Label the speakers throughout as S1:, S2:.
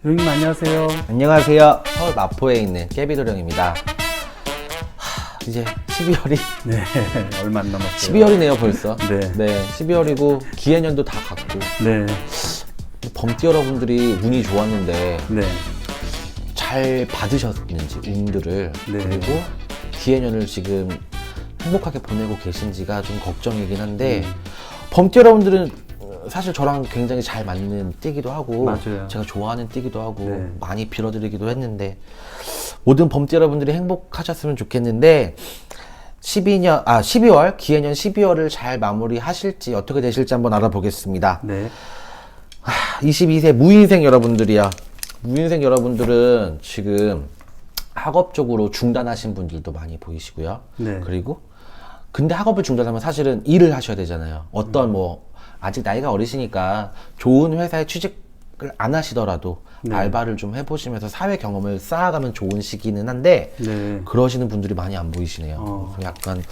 S1: 도령님 안녕하세요.
S2: 안녕하세요. 서울 마포에 있는 깨비도령입니다. 이제 12월이
S1: 네, 얼마 안 남았어요.
S2: 12월이네요 벌써.
S1: 네.
S2: 12월이고 기해년도 다 갔고
S1: 네,
S2: 범띠 여러분들이 운이 좋았는데
S1: 네,
S2: 잘 받으셨는지 운들을
S1: 네.
S2: 그리고 기해년을 지금 행복하게 보내고 계신지가 좀 걱정이긴 한데 범띠 여러분들은 사실 저랑 굉장히 잘 맞는 띠기도 하고
S1: 맞아요.
S2: 제가 좋아하는 띠기도 하고
S1: 네.
S2: 많이 빌어드리기도 했는데 모든 범띠 여러분들이 행복하셨으면 좋겠는데 12월 기해년 12월을 잘 마무리하실지 어떻게 되실지 한번 알아보겠습니다.
S1: 네,
S2: 22세 무인생 여러분들이요. 무인생 여러분들은 지금 학업적으로 중단하신 분들도 많이 보이시고요.
S1: 네.
S2: 그리고 근데 학업을 중단하면 사실은 일을 하셔야 되잖아요. 어떤 뭐 아직 나이가 어리시니까 좋은 회사에 취직을 안 하시더라도
S1: 네.
S2: 알바를 좀 해보시면서 사회 경험을 쌓아가면 좋은 시기는 한데
S1: 네.
S2: 그러시는 분들이 많이 안 보이시네요.
S1: 어.
S2: 약간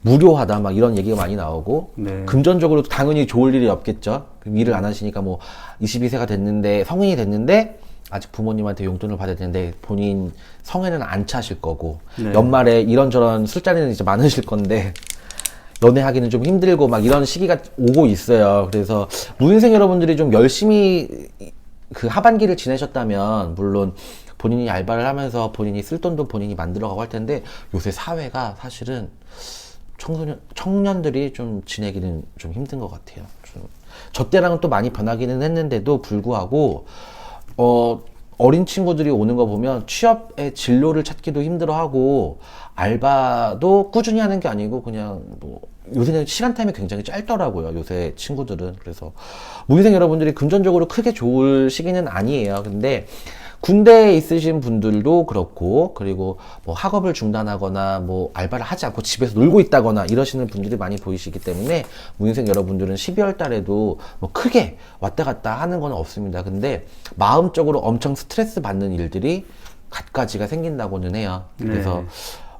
S2: 무료하다 막 이런 얘기가 많이 나오고
S1: 네.
S2: 금전적으로 당연히 좋을 일이 없겠죠. 그럼 일을 안 하시니까 뭐 22세가 됐는데 성인이 됐는데 아직 부모님한테 용돈을 받아야 되는데 본인 성에는 안 차실 거고
S1: 네.
S2: 연말에 이런저런 술자리는 이제 많으실 건데 연애하기는 좀 힘들고 막 이런 시기가 오고 있어요. 그래서 무인생 여러분들이 좀 열심히 그 하반기를 지내셨다면 물론 본인이 알바를 하면서 본인이 쓸 돈도 본인이 만들어가고 할 텐데 요새 사회가 사실은 청년들이 좀 지내기는 좀 힘든 것 같아요. 저 때랑은 또 많이 변하기는 했는데도 불구하고 어린 친구들이 오는 거 보면 취업의 진로를 찾기도 힘들어하고 알바도 꾸준히 하는 게 아니고 그냥 뭐 요새는 시간 타임이 굉장히 짧더라고요. 요새 친구들은. 그래서 무인생 여러분들이 금전적으로 크게 좋을 시기는 아니에요. 근데 군대에 있으신 분들도 그렇고 그리고 뭐 학업을 중단하거나 뭐 알바를 하지 않고 집에서 놀고 있다거나 이러시는 분들이 많이 보이시기 때문에 무인생 여러분들은 12월 달에도 뭐 크게 왔다 갔다 하는 건 없습니다. 근데 마음적으로 엄청 스트레스 받는 일들이 갖가지가 생긴다고는 해요. 그래서
S1: 네.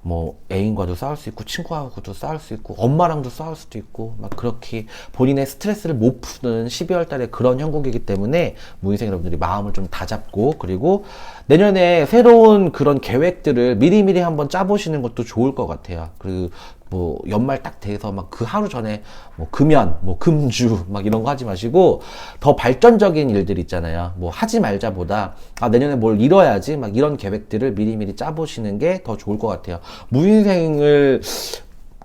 S2: 뭐 애인과도 싸울 수 있고 친구하고도 싸울 수 있고 엄마랑도 싸울 수도 있고 막 그렇게 본인의 스트레스를 못 푸는 12월 달에 그런 형국이기 때문에 무인생 여러분들이 마음을 좀 다잡고 그리고 내년에 새로운 그런 계획들을 미리미리 한번 짜보시는 것도 좋을 것 같아요. 그리고 뭐 연말 딱 돼서 막 그 하루 전에 뭐 금연, 뭐 금주 막 이런 거 하지 마시고 더 발전적인 일들 있잖아요. 뭐 하지 말자보다 내년에 뭘 이뤄야지 막 이런 계획들을 미리미리 짜보시는 게 더 좋을 것 같아요. 무인생을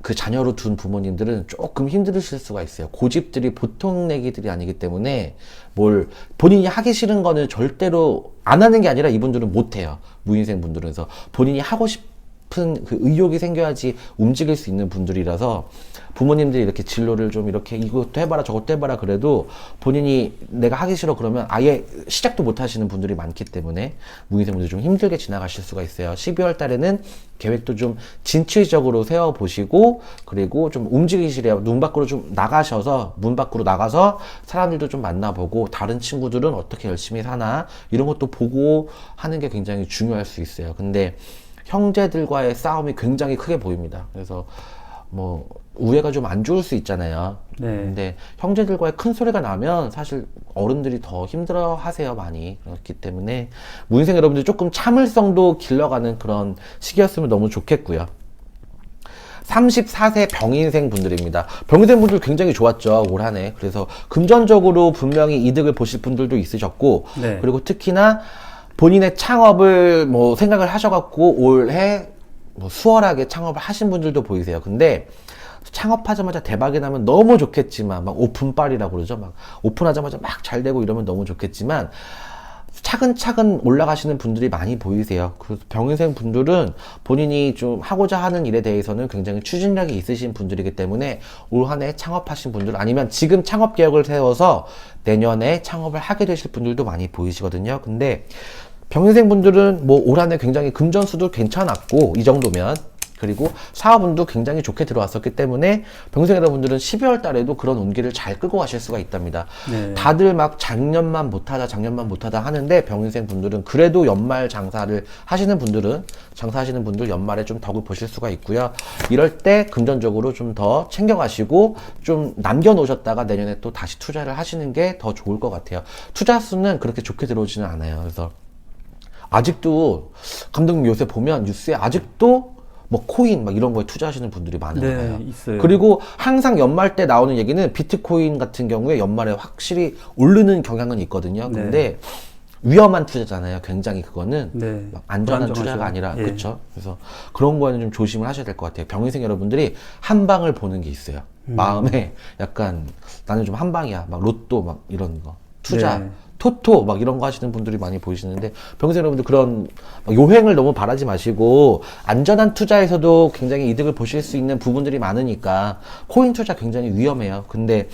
S2: 그 자녀로 둔 부모님들은 조금 힘들으실 수가 있어요. 고집들이 보통 내기들이 아니기 때문에 뭘 본인이 하기 싫은 거는 절대로 안 하는 게 아니라 이분들은 못 해요. 무인생 분들은. 그래서 본인이 하고 싶은 그 의욕이 생겨야지 움직일 수 있는 분들이라서 부모님들이 이렇게 진로를 좀 이렇게 이것도 해봐라 저것도 해봐라 그래도 본인이 내가 하기 싫어 그러면 아예 시작도 못 하시는 분들이 많기 때문에 무인생분들이 좀 힘들게 지나가실 수가 있어요. 12월 달에는 계획도 좀 진취적으로 세워보시고 그리고 좀 움직이시래요. 눈 밖으로 좀 나가셔서 문 밖으로 나가서 사람들도 좀 만나보고 다른 친구들은 어떻게 열심히 사나 이런 것도 보고 하는 게 굉장히 중요할 수 있어요. 근데 형제들과의 싸움이 굉장히 크게 보입니다. 그래서 뭐 우애가 좀 안 좋을 수 있잖아요.
S1: 네.
S2: 근데 형제들과의 큰 소리가 나면 사실 어른들이 더 힘들어 하세요, 많이. 그렇기 때문에 무인생 여러분들 조금 참을성도 길러가는 그런 시기였으면 너무 좋겠고요. 34세 병인생 분들입니다. 병인생 분들 굉장히 좋았죠, 올 한 해. 그래서 금전적으로 분명히 이득을 보실 분들도 있으셨고,
S1: 네.
S2: 그리고 특히나 본인의 창업을 뭐 생각을 하셔갖고 올해 뭐 수월하게 창업을 하신 분들도 보이세요. 근데 창업하자마자 대박이 나면 너무 좋겠지만 막 오픈빨이라고 그러죠. 막 오픈하자마자 막 잘 되고 이러면 너무 좋겠지만 차근차근 올라가시는 분들이 많이 보이세요. 그래서 병인생 분들은 본인이 좀 하고자 하는 일에 대해서는 굉장히 추진력이 있으신 분들이기 때문에 올 한 해 창업하신 분들 아니면 지금 창업 계획을 세워서 내년에 창업을 하게 되실 분들도 많이 보이시거든요. 근데 병인생 분들은 뭐 올 한 해 굉장히 금전수도 괜찮았고 이 정도면 그리고 사업운도 굉장히 좋게 들어왔었기 때문에 병생 여러분들은 12월 달에도 그런 운기를 잘 끌고 가실 수가 있답니다.
S1: 네.
S2: 다들 막 작년만 못하다 하는데 병생 분들은 그래도 연말 장사하시는 분들 연말에 좀 덕을 보실 수가 있고요. 이럴 때 금전적으로 좀 더 챙겨가시고 좀 남겨놓으셨다가 내년에 또 다시 투자를 하시는 게 더 좋을 것 같아요. 투자 수는 그렇게 좋게 들어오지는 않아요. 그래서 아직도 감독님 요새 보면 뉴스에 아직도 뭐 코인 막 이런 거에 투자하시는 분들이 많아요.
S1: 네, 있어요.
S2: 그리고 항상 연말 때 나오는 얘기는 비트코인 같은 경우에 연말에 확실히 오르는 경향은 있거든요.
S1: 네.
S2: 근데 위험한 투자잖아요. 굉장히 그거는
S1: 네.
S2: 막 안전한
S1: 불안정하죠.
S2: 투자가 아니라
S1: 예.
S2: 그렇죠. 그래서 그런 거에는 좀 조심을 하셔야 될 것 같아요. 병인생 여러분들이 한 방을 보는 게 있어요. 마음에 약간 나는 좀 한 방이야. 막 로또 막 이런 거 투자.
S1: 네.
S2: 토토 막 이런 거 하시는 분들이 많이 보이시는데 병생 여러분들 그런 막 요행을 너무 바라지 마시고 안전한 투자에서도 굉장히 이득을 보실 수 있는 부분들이 많으니까 코인 투자 굉장히 위험해요. 근데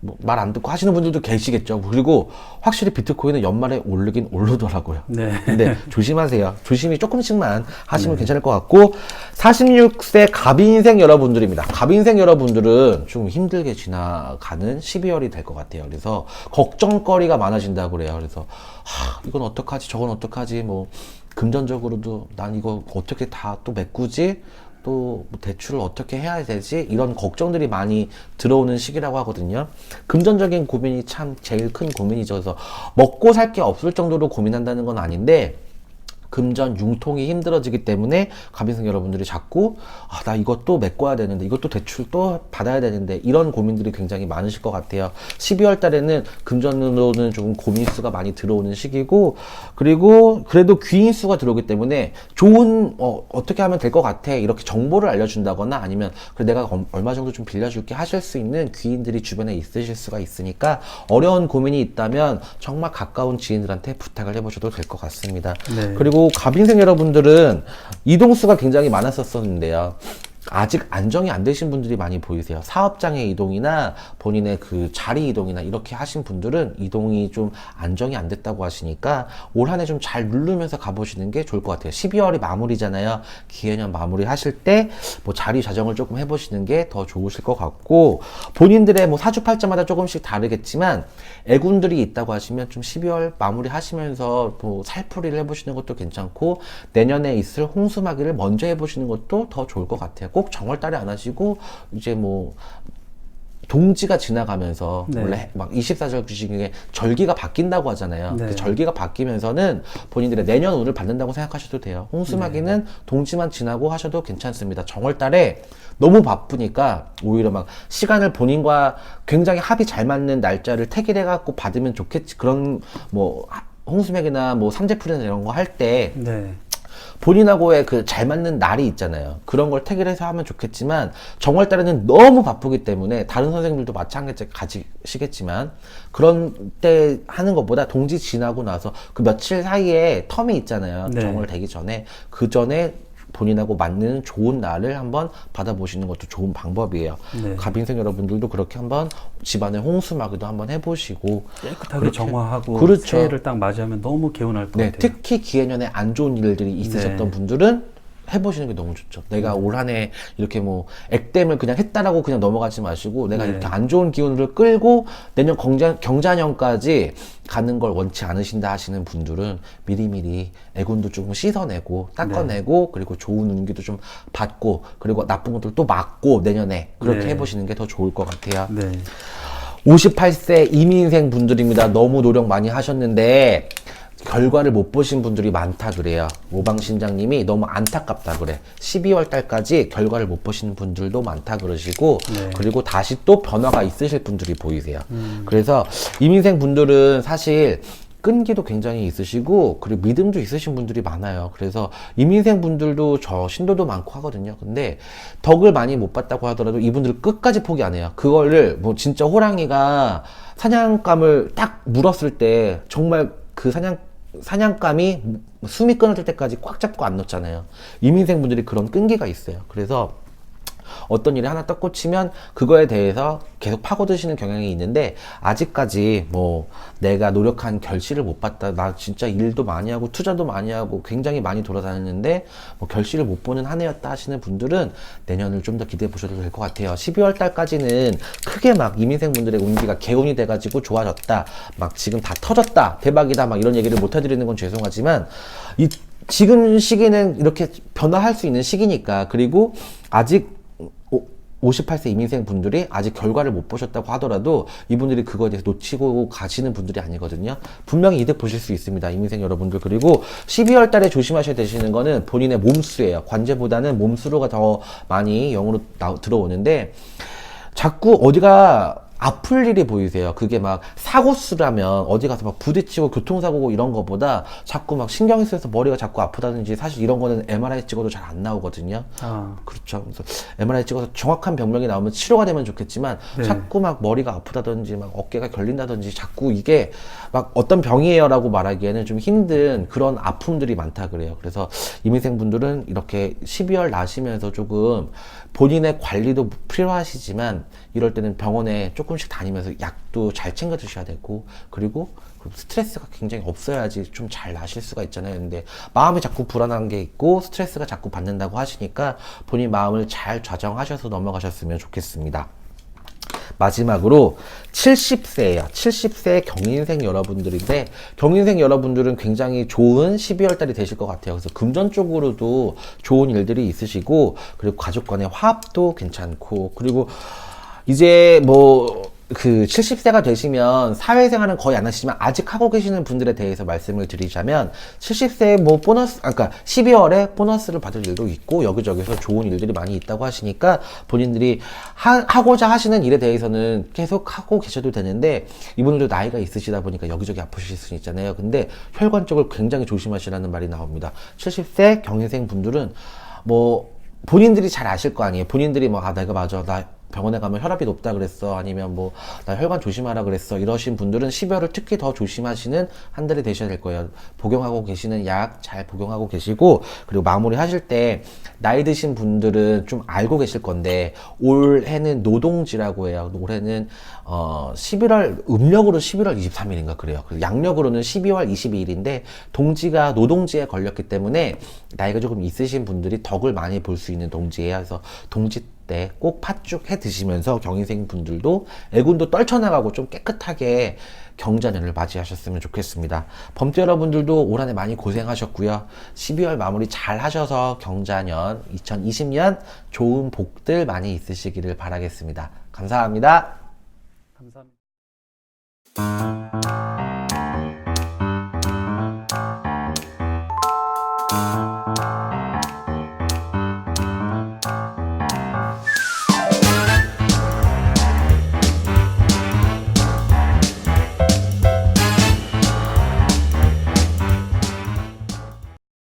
S2: 뭐 말 안 듣고 하시는 분들도 계시겠죠. 그리고 확실히 비트코인은 연말에 오르긴 오르더라고요.
S1: 네.
S2: 근데 조심하세요. 조심히 조금씩만 하시면 괜찮을 것 같고 46세 갑인생 여러분들입니다. 갑인생 여러분들은 좀 힘들게 지나가는 12월이 될 것 같아요. 그래서 걱정거리가 많아진다고 그래요. 그래서 이건 어떡하지 저건 어떡하지 뭐 금전적으로도 난 이거 어떻게 다 또 메꾸지 또뭐 대출을 어떻게 해야 되지? 이런 걱정들이 많이 들어오는 시기라고 하거든요. 금전적인 고민이 참 제일 큰 고민이죠. 그래서 먹고 살 게 없을 정도로 고민한다는 건 아닌데 금전 융통이 힘들어지기 때문에 갑인생 여러분들이 자꾸 나 이것도 메꿔야 되는데 이것도 대출 또 받아야 되는데 이런 고민들이 굉장히 많으실 것 같아요. 12월 달에는 금전으로는 조금 고민수가 많이 들어오는 시기고 그리고 그래도 귀인수가 들어오기 때문에 좋은 어떻게 하면 될 것 같아 이렇게 정보를 알려준다거나 아니면 그래 내가 얼마 정도 좀 빌려줄게 하실 수 있는 귀인들이 주변에 있으실 수가 있으니까 어려운 고민이 있다면 정말 가까운 지인들한테 부탁을 해보셔도 될 것 같습니다.
S1: 네.
S2: 그리고 갑인생 여러분들은 이동수가 굉장히 많았었는데요. 아직 안정이 안 되신 분들이 많이 보이세요. 사업장의 이동이나 본인의 그 자리 이동이나 이렇게 하신 분들은 이동이 좀 안정이 안 됐다고 하시니까 올 한 해 좀 잘 누르면서 가보시는 게 좋을 것 같아요. 12월이 마무리잖아요. 기해년 마무리 하실 때 뭐 자리 자정을 조금 해보시는 게 더 좋으실 것 같고 본인들의 뭐 사주팔자마다 조금씩 다르겠지만 애군들이 있다고 하시면 좀 12월 마무리 하시면서 뭐 살풀이를 해보시는 것도 괜찮고 내년에 있을 홍수마기를 먼저 해보시는 것도 더 좋을 것 같아요. 꼭 정월달에 안 하시고 이제 뭐 동지가 지나가면서
S1: 네.
S2: 원래 막 24절 중에 절기가 바뀐다고 하잖아요.
S1: 네.
S2: 그 절기가 바뀌면서는 본인들의 내년 운을 받는다고 생각하셔도 돼요. 홍수마기는 동지만 지나고 하셔도 괜찮습니다. 정월달에 너무 바쁘니까 오히려 막 시간을 본인과 굉장히 합이 잘 맞는 날짜를 택일해 갖고 받으면 좋겠지. 그런 뭐 홍수맥이나 뭐 삼재풀이나 이런 거 할 때
S1: 네.
S2: 본인하고의 그 잘 맞는 날이 있잖아요. 그런 걸 택일해서 하면 좋겠지만 정월달에는 너무 바쁘기 때문에 다른 선생님들도 마찬가지 가지시겠지만 그런 때 하는 것보다 동지 지나고 나서 그 며칠 사이에 텀이 있잖아요.
S1: 네.
S2: 정월 되기 전에 그 전에 본인하고 맞는 좋은 날을 한번 받아보시는 것도 좋은 방법이에요.
S1: 네.
S2: 갑인생 여러분들도 그렇게 한번 집안의 홍수마기도 한번 해보시고
S1: 깨끗하게
S2: 그렇게-
S1: 정화하고
S2: 그렇죠.
S1: 새해를 딱 맞이하면 너무 개운할 것
S2: 네,
S1: 같아요.
S2: 특히 기해년에 안 좋은 일들이 있으셨던
S1: 네.
S2: 분들은 해보시는 게 너무 좋죠. 내가 올 한 해 이렇게 뭐 액땜을 그냥 했다라고 그냥 넘어가지 마시고 내가
S1: 네.
S2: 이렇게 안 좋은 기운을 끌고 내년 경자년까지 가는 걸 원치 않으신다 하시는 분들은 미리미리 애군도 조금 씻어내고 닦아내고 그리고 좋은 운기도 좀 받고 그리고 나쁜 것들 또 막고 내년에 그렇게
S1: 네.
S2: 해보시는 게 더 좋을 것 같아요.
S1: 네.
S2: 58세 이민생 분들입니다. 너무 노력 많이 하셨는데 결과를 못 보신 분들이 많다 그래요. 오방신장님이 너무 안타깝다 그래. 12월 달까지 결과를 못 보시는 분들도 많다 그러시고
S1: 네.
S2: 그리고 다시 또 변화가 있으실 분들이 보이세요. 그래서 이민생 분들은 사실 끈기도 굉장히 있으시고 그리고 믿음도 있으신 분들이 많아요. 그래서 이민생 분들도 저 신도도 많고 하거든요. 근데 덕을 많이 못 봤다고 하더라도 이분들은 끝까지 포기 안 해요. 그거를 뭐 진짜 호랑이가 사냥감을 딱 물었을 때 정말 그 사냥감이 숨이 끊어질 때까지 꽉 잡고 안 놓잖아요. 이민생 분들이 그런 끈기가 있어요. 그래서 어떤 일이 하나 딱 꽂히면 그거에 대해서 계속 파고드시는 경향이 있는데, 아직까지 뭐 내가 노력한 결실을 못 봤다, 나 진짜 일도 많이 하고 투자도 많이 하고 굉장히 많이 돌아다녔는데 뭐 결실을 못 보는 한 해였다 하시는 분들은 내년을 좀 더 기대해 보셔도 될 것 같아요. 12월 달까지는 크게 막 이민생 분들의 운기가 개운이 돼가지고 좋아졌다, 막 지금 다 터졌다, 대박이다, 막 이런 얘기를 못 해드리는 건 죄송하지만, 지금 시기는 이렇게 변화할 수 있는 시기니까. 그리고 아직 58세 이민생 분들이 아직 결과를 못 보셨다고 하더라도 이분들이 그거에 대해서 놓치고 가시는 분들이 아니거든요. 분명히 이득 보실 수 있습니다, 이민생 여러분들. 그리고 12월 달에 조심하셔야 되시는 거는 본인의 몸수예요. 관제보다는 몸수로가 더 많이 영으로 들어오는데, 자꾸 어디가 아플 일이 보이세요. 그게 막 사고수라면 어디 가서 막 부딪히고 교통사고고 이런 거보다 자꾸 막 신경이 쓰여서 머리가 자꾸 아프다든지, 사실 이런 거는 MRI 찍어도 잘 안 나오거든요. 그렇죠. 그래서 MRI 찍어서 정확한 병명이 나오면 치료가 되면 좋겠지만,
S1: 네.
S2: 자꾸 막 머리가 아프다든지 막 어깨가 결린다든지 자꾸 이게 막 어떤 병이에요 라고 말하기에는 좀 힘든 그런 아픔들이 많다 그래요. 그래서 이민생 분들은 이렇게 12월 나시면서 조금 본인의 관리도 필요하시지만, 이럴 때는 병원에 조금씩 다니면서 약도 잘 챙겨 드셔야 되고, 그리고 스트레스가 굉장히 없어야지 좀 잘 나실 수가 있잖아요. 근데 마음이 자꾸 불안한 게 있고 스트레스가 자꾸 받는다고 하시니까 본인 마음을 잘 좌정하셔서 넘어가셨으면 좋겠습니다. 마지막으로 70세예요. 70세 경인생 여러분들인데, 경인생 여러분들은 굉장히 좋은 12월 달이 되실 것 같아요. 그래서 금전 쪽으로도 좋은 일들이 있으시고, 그리고 가족 간의 화합도 괜찮고, 그리고 이제 뭐 그 70세가 되시면 사회생활은 거의 안 하시지만 아직 하고 계시는 분들에 대해서 말씀을 드리자면, 70세에 뭐 보너스, 그러니까 12월에 보너스를 받을 일도 있고 여기저기서 좋은 일들이 많이 있다고 하시니까, 본인들이 하고자 하시는 일에 대해서는 계속 하고 계셔도 되는데, 이분들도 나이가 있으시다 보니까 여기저기 아프실 수 있잖아요. 근데 혈관 쪽을 굉장히 조심하시라는 말이 나옵니다. 70세 경인생 분들은 뭐 본인들이 잘 아실 거 아니에요. 본인들이 뭐, 아, 내가 맞아, 나 병원에 가면 혈압이 높다 그랬어, 아니면 뭐 나 혈관 조심하라 그랬어, 이러신 분들은 12월을 특히 더 조심하시는 한 달이 되셔야 될 거예요. 복용하고 계시는 약 잘 복용하고 계시고, 그리고 마무리 하실 때 나이 드신 분들은 좀 알고 계실 건데, 올해는 노동지라고 해요. 올해는 11월, 음력으로 11월 23일인가 그래요. 양력으로는 12월 22일인데 동지가 노동지에 걸렸기 때문에 나이가 조금 있으신 분들이 덕을 많이 볼 수 있는 동지예요. 그래서 동지 때 꼭 팥죽 해 드시면서 경인생 분들도 애군도 떨쳐나가고 좀 깨끗하게 경자년을 맞이하셨으면 좋겠습니다. 범죄 여러분들도 올 한 해 많이 고생하셨고요. 12월 마무리 잘 하셔서 경자년 2020년 좋은 복들 많이 있으시기를 바라겠습니다. 감사합니다.
S1: 감사합니다.